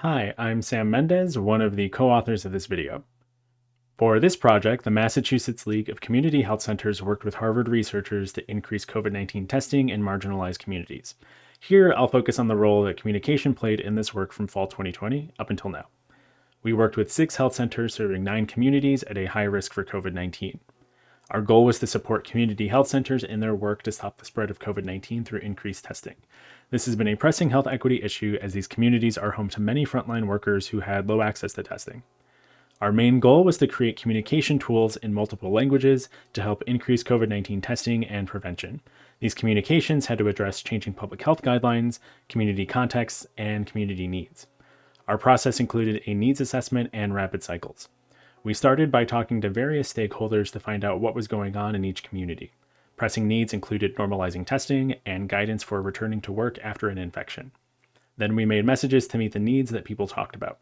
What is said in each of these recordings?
Hi, I'm Sam Mendez, one of the co-authors of this video. For this project, the Massachusetts League of Community Health Centers worked with Harvard researchers to increase COVID-19 testing in marginalized communities. Here, I'll focus on the role that communication played in this work from fall 2020 up until now. We worked with 6 health centers serving 9 communities at a high risk for COVID-19. Our goal was to support community health centers in their work to stop the spread of COVID-19 through increased testing. This has been a pressing health equity issue as these communities are home to many frontline workers who had low access to testing. Our main goal was to create communication tools in multiple languages to help increase COVID-19 testing and prevention. These communications had to address changing public health guidelines, community contexts, and community needs. Our process included a needs assessment and rapid cycles. We started by talking to various stakeholders to find out what was going on in each community. Pressing needs included normalizing testing and guidance for returning to work after an infection. Then we made messages to meet the needs that people talked about.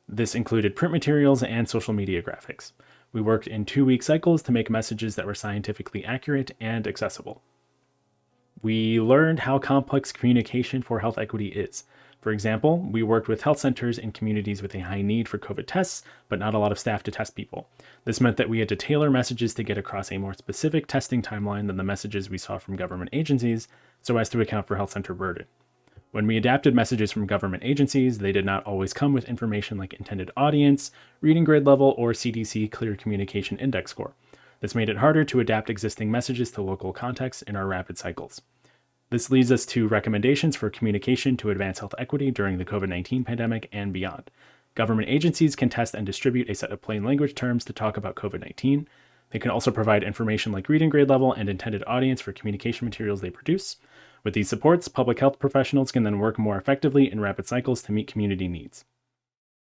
This included print materials and social media graphics. We worked in 2-week cycles to make messages that were scientifically accurate and accessible. We learned how complex communication for health equity is. For example, we worked with health centers in communities with a high need for COVID tests, but not a lot of staff to test people. This meant that we had to tailor messages to get across a more specific testing timeline than the messages we saw from government agencies, so as to account for health center burden. When we adapted messages from government agencies, they did not always come with information like intended audience, reading grade level, or CDC Clear Communication Index score. This made it harder to adapt existing messages to local contexts in our rapid cycles. This leads us to recommendations for communication to advance health equity during the COVID-19 pandemic and beyond. Government agencies can test and distribute a set of plain language terms to talk about COVID-19. They can also provide information like reading grade level and intended audience for communication materials they produce. With these supports, public health professionals can then work more effectively in rapid cycles to meet community needs.